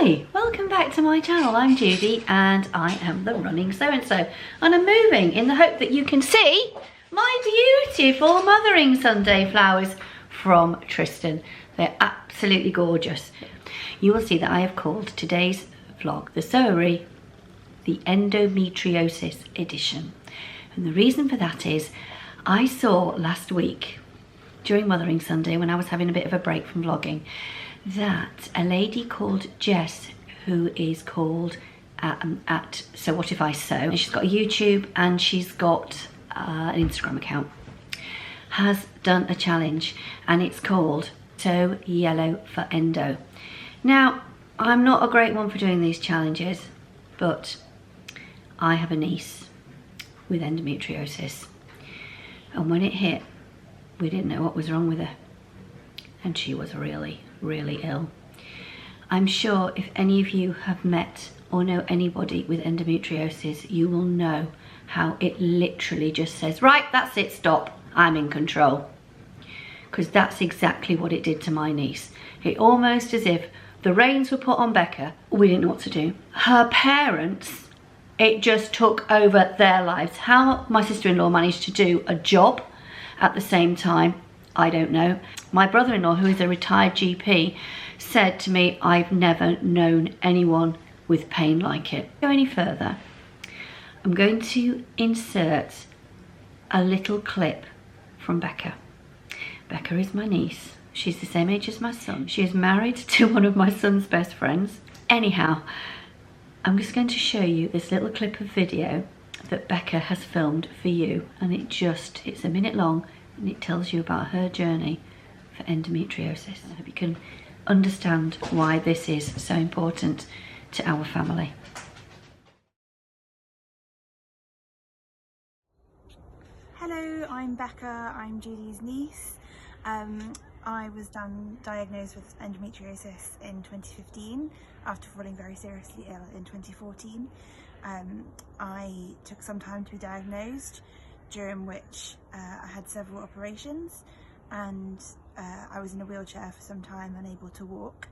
Hi, welcome back to my channel. I'm Judy and I am the running so-and-so, and I'm moving in the hope that you can see my beautiful Mothering Sunday flowers from Tristan. They're absolutely gorgeous. You will see that I have called today's vlog the Sewairy the Endometriosis Edition, and the reason for that is I saw last week during Mothering Sunday, when I was having a bit of a break from vlogging, that a lady called Jess, who is called at So What If I Sew, and she's got a YouTube and she's got an Instagram account, has done a challenge, and it's called Sewyellowforendo. Now, I'm not a great one for doing these challenges, but I have a niece with endometriosis, and when it hit, we didn't know what was wrong with her, and she was really ill. I'm sure if any of you have met or know anybody with endometriosis, you will know how it literally just says, right, that's it, stop, I'm in control. Because that's exactly what it did to my niece. It almost as if the reins were put on Becca, we didn't know what to do. Her parents, it just took over their lives. How my sister-in-law managed to do a job at the same time, I don't know. My brother-in-law, who is a retired GP, said to me, I've never known anyone with pain like it. Go any further, I'm going to insert a little clip from Becca. Becca is my niece. She's the same age as my son. She is married to one of my son's best friends. Anyhow, I'm just going to show you this little clip of video that Becca has filmed for you, and it's a minute long, and it tells you about her journey for endometriosis. I hope you can understand why this is so important to our family. Hello, I'm Becca, I'm Judy's niece. I was diagnosed with endometriosis in 2015 after falling very seriously ill in 2014. I took some time to be diagnosed, during which I had several operations, and I was in a wheelchair for some time, unable to walk.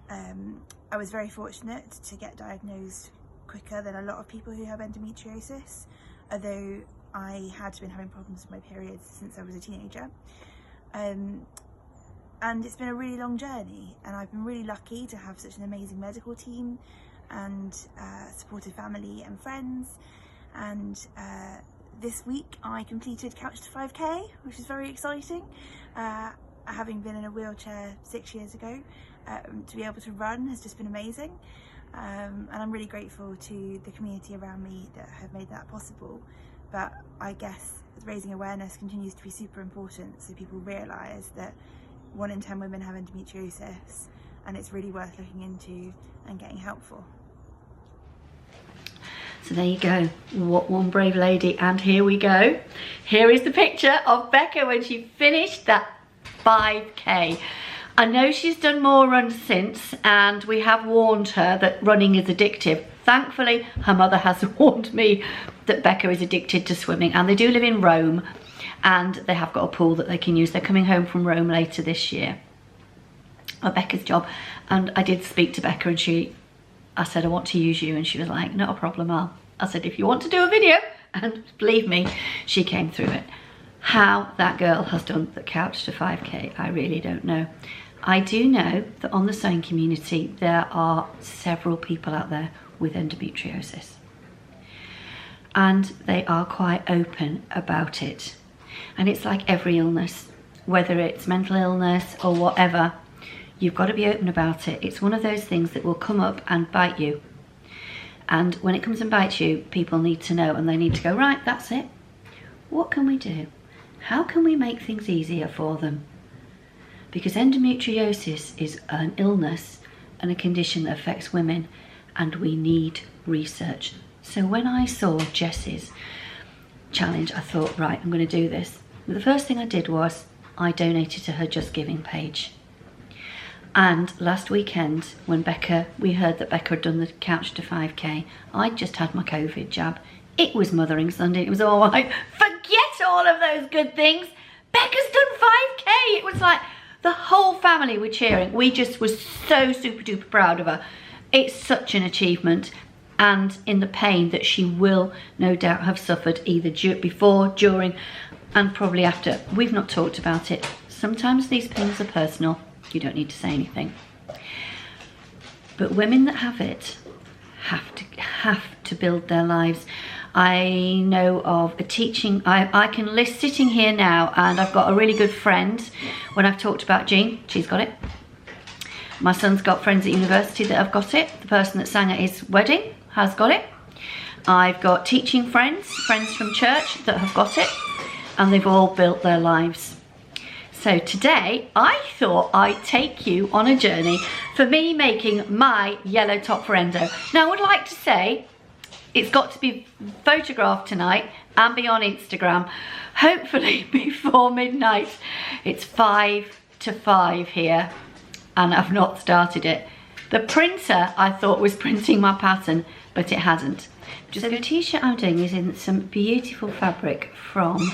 I was very fortunate to get diagnosed quicker than a lot of people who have endometriosis, although I had been having problems with my periods since I was a teenager. And it's been a really long journey, and I've been really lucky to have such an amazing medical team and supportive family and friends. And this week I completed Couch to 5K, which is very exciting. Having been in a wheelchair 6 years ago, to be able to run has just been amazing. And I'm really grateful to the community around me that have made that possible. But I guess raising awareness continues to be super important, so people realise that 1 in 10 women have endometriosis, and it's really worth looking into and getting help for. So there you go, what one brave lady, and here we go. Here is the picture of Becca when she finished that 5K. I know she's done more runs since, and we have warned her that running is addictive. Thankfully, her mother has warned me that Becca is addicted to swimming, and they do live in Rome, and they have got a pool that they can use. They're coming home from Rome later this year. Becca's job, and I did speak to Becca, and I said, I want to use you, and she was like, not a problem, I said, if you want to do a video, and believe me, she came through it. How that girl has done the Couch to 5K, I really don't know. I do know that on the sewing community, there are several people out there with endometriosis, and they are quite open about it. And it's like every illness, whether it's mental illness or whatever, you've got to be open about it. It's one of those things that will come up and bite you. And when it comes and bites you, people need to know, and they need to go, right, that's it. What can we do? How can we make things easier for them? Because endometriosis is an illness and a condition that affects women, and we need research. So when I saw Jess's challenge, I thought, right, I'm going to do this. The first thing I did was I donated to her Just Giving page. And last weekend, when we heard that Becca had done the Couch to 5K, I just had my COVID jab. It was Mothering Sunday. It was all like, forget all of those good things. Becca's done 5K. It was like the whole family were cheering. We just was so super duper proud of her. It's such an achievement, and in the pain that she will no doubt have suffered either before, during, and probably after. We've not talked about it. Sometimes these pains are personal. You don't need to say anything. But women that have it have to build their lives. I know of a teaching, I can list sitting here now, and I've got a really good friend. When I've talked about Jean, she's got it. My son's got friends at university that have got it. The person that sang at his wedding has got it. I've got teaching friends from church that have got it, and they've all built their lives. So today, I thought I'd take you on a journey for me making my yellow top forendo. Now, I would like to say, it's got to be photographed tonight and be on Instagram, hopefully before midnight. It's 4 to 5 here, and I've not started it. The printer, I thought, was printing my pattern, but it hadn't. So the t-shirt I'm doing is in some beautiful fabric from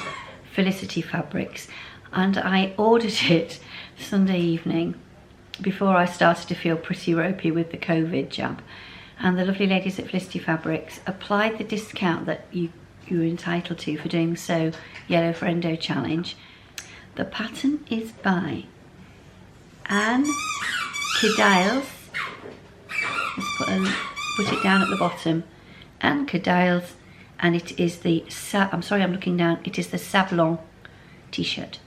Felicity Fabrics, and I ordered it Sunday evening before I started to feel pretty ropey with the COVID jab. And the lovely ladies at Felicity Fabrics applied the discount that you were entitled to for doing the Sew Yellow Forendo challenge. The pattern is by Anne Kediles. Let's put it down at the bottom. Anne Kediles, and it is the, I'm sorry I'm looking down, it is the Sablon t-shirt.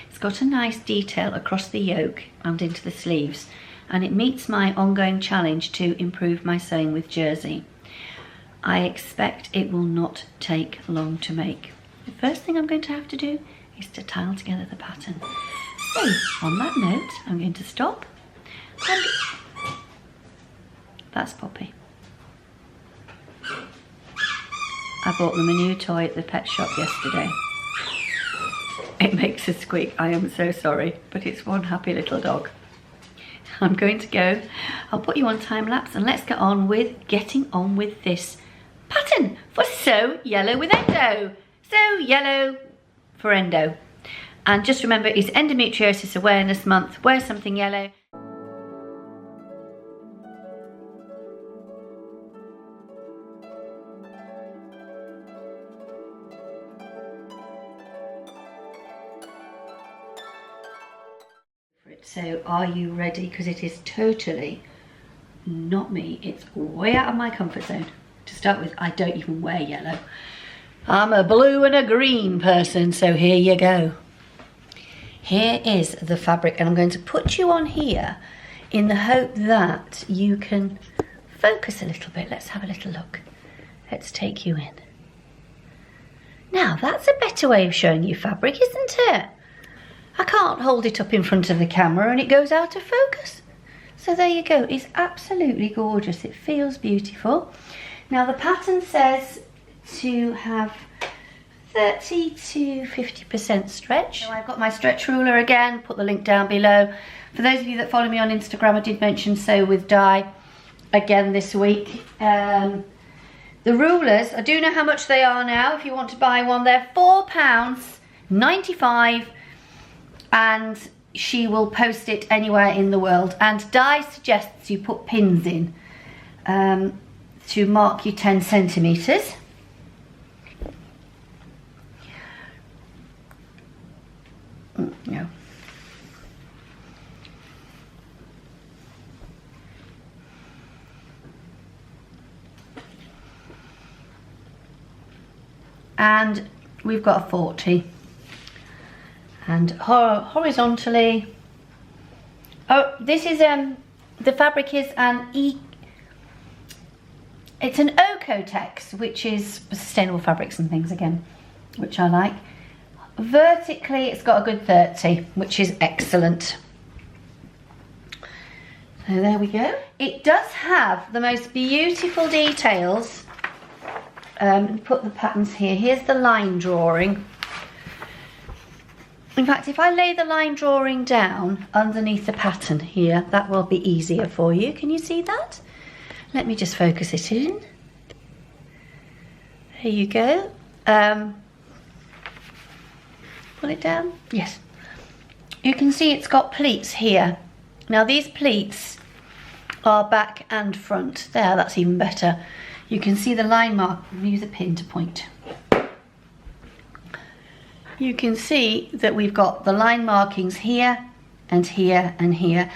It's got a nice detail across the yoke and into the sleeves, and it meets my ongoing challenge to improve my sewing with jersey. I expect it will not take long to make. The first thing I'm going to have to do is to tile together the pattern. So on that note, I'm going to stop. And that's Poppy. I bought them a new toy at the pet shop yesterday. It makes a squeak, I am so sorry, but it's one happy little dog. I'm going to go, I'll put you on time lapse, and let's get on with getting on with this pattern for Sew Yellow with Endo. Sew Yellow for Endo. And just remember, it's Endometriosis Awareness Month. Wear something yellow. So are you ready? Because it is totally not me. It's way out of my comfort zone. To start with, I don't even wear yellow. I'm a blue and a green person, so here you go. Here is the fabric, and I'm going to put you on here in the hope that you can focus a little bit. Let's have a little look. Let's take you in. Now, that's a better way of showing you fabric, isn't it? I can't hold it up in front of the camera and it goes out of focus. So there you go, it's absolutely gorgeous. It feels beautiful. Now the pattern says to have 30 to 50% stretch. So I've got my stretch ruler again, put the link down below. For those of you that follow me on Instagram, I did mention Sew with Dye again this week. The rulers, I do know how much they are now if you want to buy one. They're £4.95. And she will post it anywhere in the world. And Di suggests you put pins in to mark you 10 centimetres. No. And we've got a 40. And horizontally, oh, this is the fabric is it's an Ocotex, which is sustainable fabrics and things again, which I like. Vertically, it's got a good 30, which is excellent. So there we go. It does have the most beautiful details. Put the patterns here. Here's the line drawing. In fact, if I lay the line drawing down underneath the pattern here, that will be easier for you. Can you see that? Let me just focus it in. There you go. Pull it down. Yes. You can see it's got pleats here. Now these pleats are back and front. There, that's even better. You can see the line mark. Use a pin to point. You can see that we've got the line markings here and here and here.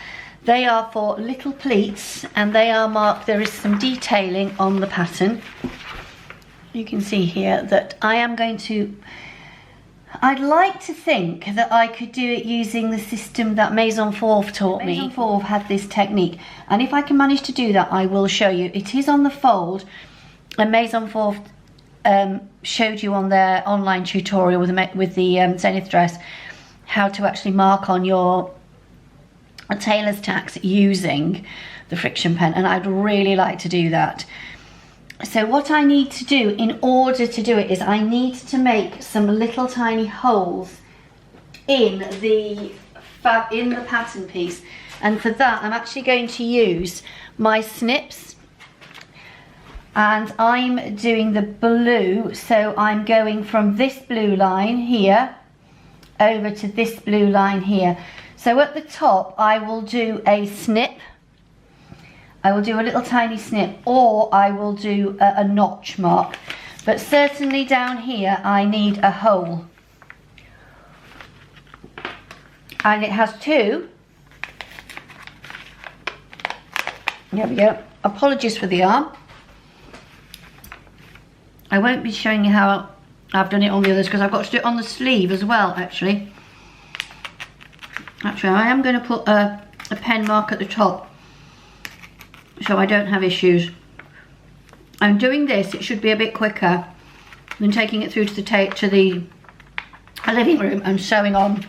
They are for little pleats and they are marked. There is some detailing on the pattern. You can see here that I am going to, I'd like to think that I could do it using the system that Maison Fauve taught me. Maison Fauve had this technique, and if I can manage to do that, I will show you. It is on the fold, and Maison Fauve showed you on their online tutorial with the Zenith Dress how to actually mark on your tailor's tacks using the friction pen, and I'd really like to do that. So what I need to do in order to do it is I need to make some little tiny holes in the pattern piece, and for that I'm actually going to use my snips, and I'm doing the blue, so I'm going from this blue line here over to this blue line here. So at the top I will do a snip. I will do a little tiny snip, or I will do a notch mark, but certainly down here I need a hole, and it has two. There we go. Apologies for the arm. I won't be showing you how I've done it on the others because I've got to do it on the sleeve as well. Actually I am going to put a pen mark at the top so I don't have issues. I'm doing this, it should be a bit quicker than taking it through to the living room and sewing on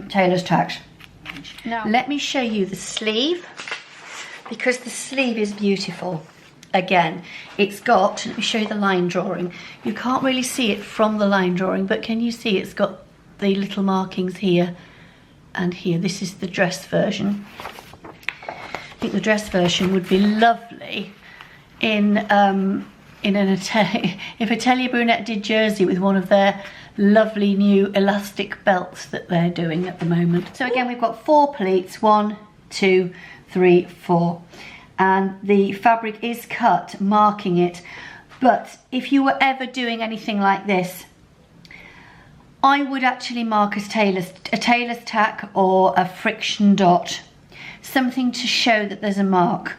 tailor's tacks. Now let me show you the sleeve, because the sleeve is beautiful. Again, it's got, let me show you the line drawing. You can't really see it from the line drawing, but can you see it's got the little markings here and here. This is the dress version. I think the dress version would be lovely in an atelier, if Atelier Brunette did Jersey with one of their lovely new elastic belts that they're doing at the moment. So again, we've got 4 pleats, 1, 2, 3, 4, and the fabric is cut marking it. But if you were ever doing anything like this, I would actually mark a tailor's tack or a friction dot, something to show that there's a mark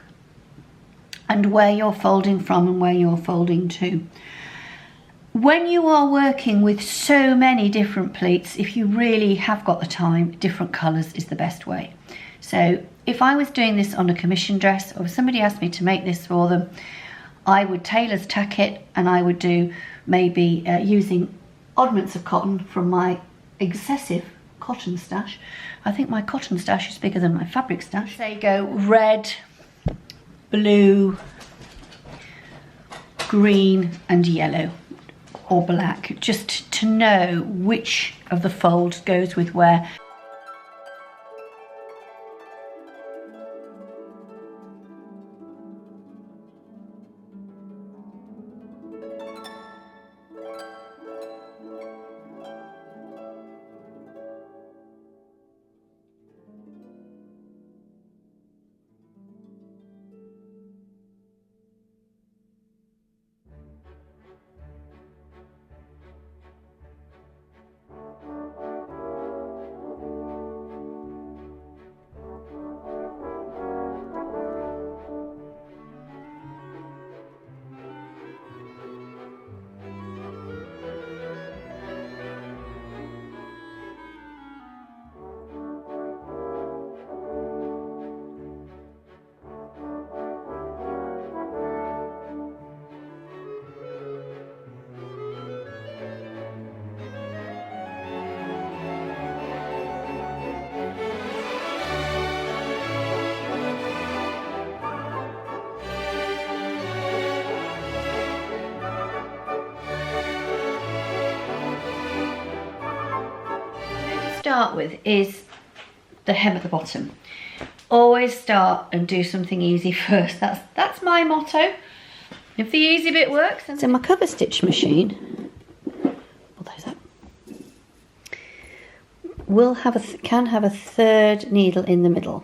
and where you're folding from and where you're folding to. When you are working with so many different pleats, if you really have got the time, different colours is the best way. So if I was doing this on a commission dress, or if somebody asked me to make this for them, I would tailor's tack it, and I would do maybe using oddments of cotton from my excessive cotton stash. I think my cotton stash is bigger than my fabric stash. There you go, red, blue, green and yellow or black, just to know which of the folds goes with where. Start with is the hem at the bottom. Always start and do something easy first. That's my motto. If the easy bit works. So my cover stitch machine, pull those up, will have can have a third needle in the middle.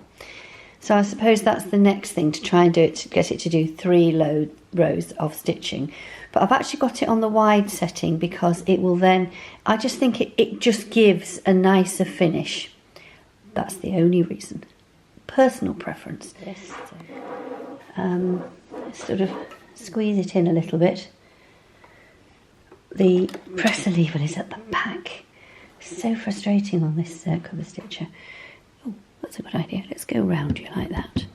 So I suppose that's the next thing, to try and do it, to get it to do 3 rows of stitching. But I've actually got it on the wide setting because it will then, I just think it just gives a nicer finish. That's the only reason. Personal preference. Yes. Sort of squeeze it in a little bit. The presser lever is at the back. So frustrating on this cover stitcher. Oh, that's a good idea. Let's go round you like that.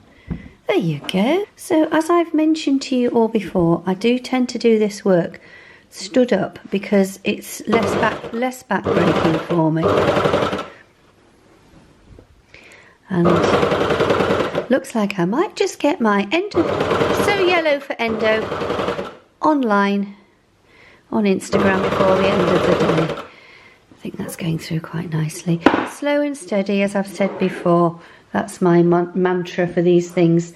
There you go. So as I've mentioned to you all before, I do tend to do this work stood up because it's less back breaking for me. And looks like I might just get my sewyellowforendo online on Instagram before the end of the day. I think that's going through quite nicely. Slow and steady, as I've said before. That's my mantra for these things.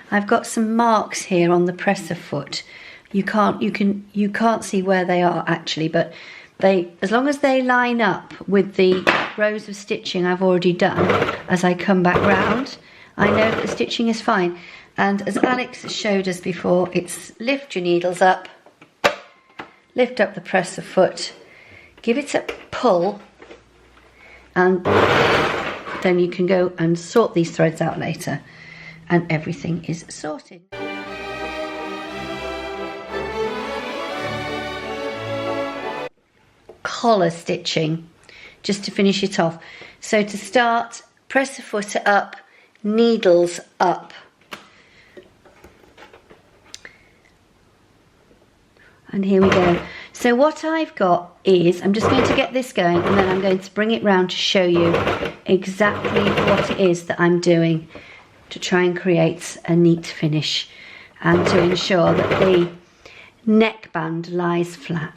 I've got some marks here on the presser foot. You can't see where they are actually, but as long as they line up with the rows of stitching I've already done, as I come back round, I know that the stitching is fine. And as Alex showed us before, it's lift your needles up, lift up the presser foot, give it a pull, and then you can go and sort these threads out later, and everything is sorted. Collar stitching, just to finish it off. So to start, presser foot up, needles up. And here we go. So what I've got is, I'm just going to get this going and then I'm going to bring it round to show you exactly what it is that I'm doing to try and create a neat finish and to ensure that the neckband lies flat.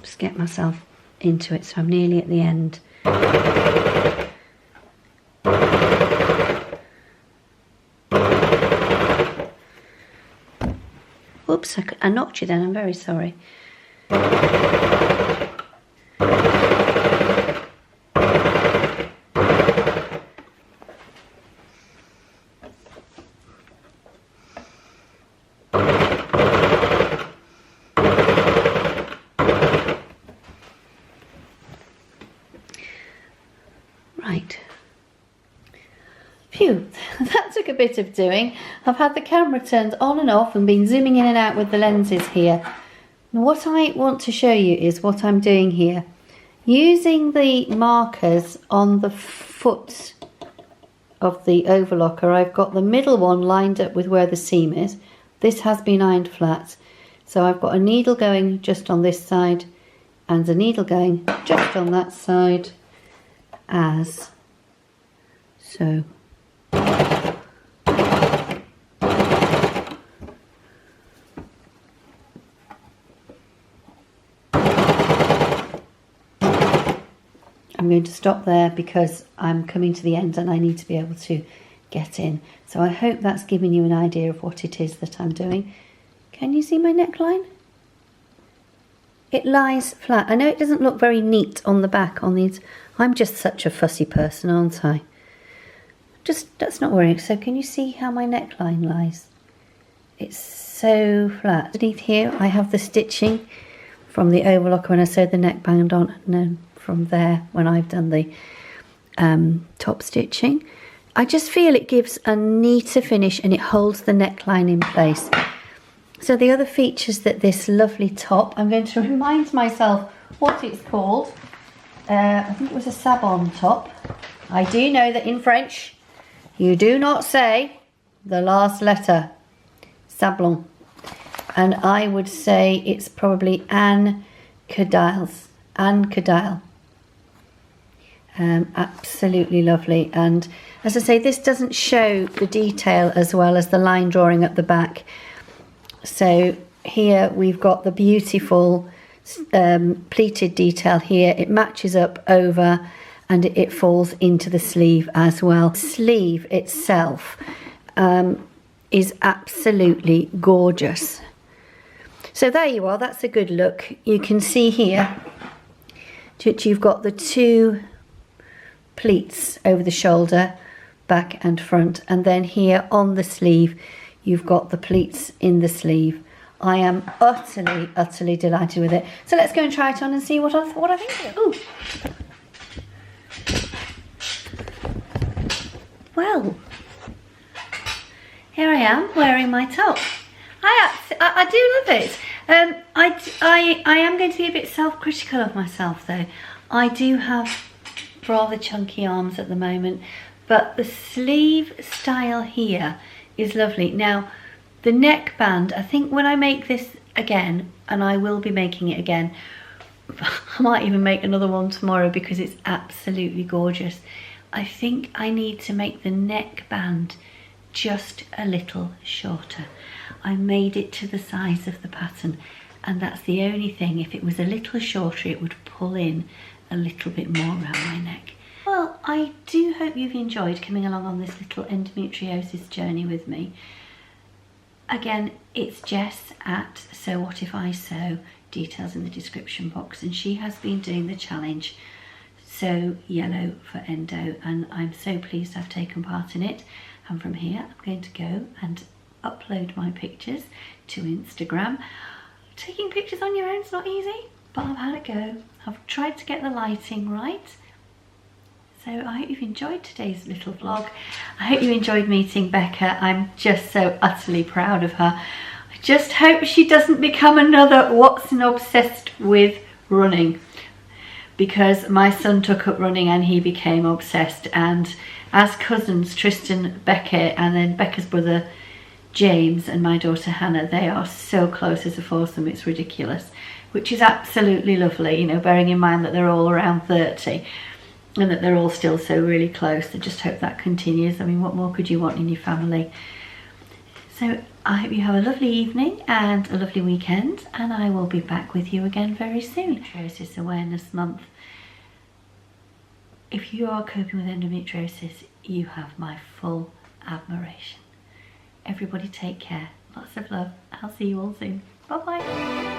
Just get myself into it so I'm nearly at the end. Oops, I knocked you then, I'm very sorry. Right. Phew, that took a bit of doing. I've had the camera turned on and off and been zooming in and out with the lenses here. And what I want to show you is what I'm doing here. Using the markers on the foot of the overlocker, I've got the middle one lined up with where the seam is. This has been ironed flat. So I've got a needle going just on this side and a needle going just on that side, as so. I'm going to stop there because I'm coming to the end and I need to be able to get in. So I hope that's given you an idea of what it is that I'm doing. Can you see my neckline? It lies flat. I know it doesn't look very neat on the back on these. I'm just such a fussy person, aren't I? That's not worrying. So can you see how my neckline lies? It's so flat. Underneath here I have the stitching from the overlocker when I sewed the neckband on, and then from there when I've done the top stitching. I just feel it gives a neater finish and it holds the neckline in place. So the other features that this lovely top, I'm going to remind myself what it's called. I think it was a sabon top. I do know that in French you do not say the last letter, sablon, and I would say it's probably Anne Cadil's. Anne Cadil. Absolutely lovely, and as I say, this doesn't show the detail as well as the line drawing at the back. So here we've got the beautiful pleated detail here. It matches up over and it falls into the sleeve as well. The sleeve itself is absolutely gorgeous. So there you are, that's a good look. You can see here that you've got the 2 pleats over the shoulder, back and front, and then here on the sleeve you've got the pleats in the sleeve. I am utterly delighted with it. So let's go and try it on and see what I think of it. Ooh. Well, here I am wearing my top. I do love it. I am going to be a bit self-critical of myself though. I do have rather chunky arms at the moment, but the sleeve style here is lovely. Now the neckband, I think when I make this again, and I will be making it again, I might even make another one tomorrow because it's absolutely gorgeous. I think I need to make the neckband just a little shorter. I made it to the size of the pattern, and that's the only thing. If it was a little shorter, it would pull in a little bit more around my neck. Well, I do hope you've enjoyed coming along on this little endometriosis journey with me. Again, it's Jess at So What If I Sew, details in the description box, and she has been doing the challenge Sew Yellow for Endo, and I'm so pleased I've taken part in it. And from here I'm going to go and upload my pictures to Instagram. Taking pictures on your own is not easy, but I've had a go. I've tried to get the lighting right. So I hope you've enjoyed today's little vlog. I hope you enjoyed meeting Becca. I'm just so utterly proud of her. I just hope she doesn't become another Watson obsessed with running, because my son took up running and he became obsessed, and as cousins, Tristan, Becca, and then Becca's brother James and my daughter Hannah, they are so close as a foursome, it's ridiculous, which is absolutely lovely, you know, bearing in mind that they're all around 30 and that they're all still so really close. I just hope that continues. I mean, what more could you want in your family? So I hope you have a lovely evening and a lovely weekend, and I will be back with you again very soon. Endometriosis Awareness Month. If you are coping with endometriosis, you have my full admiration. Everybody take care. Lots of love. I'll see you all soon. Bye bye.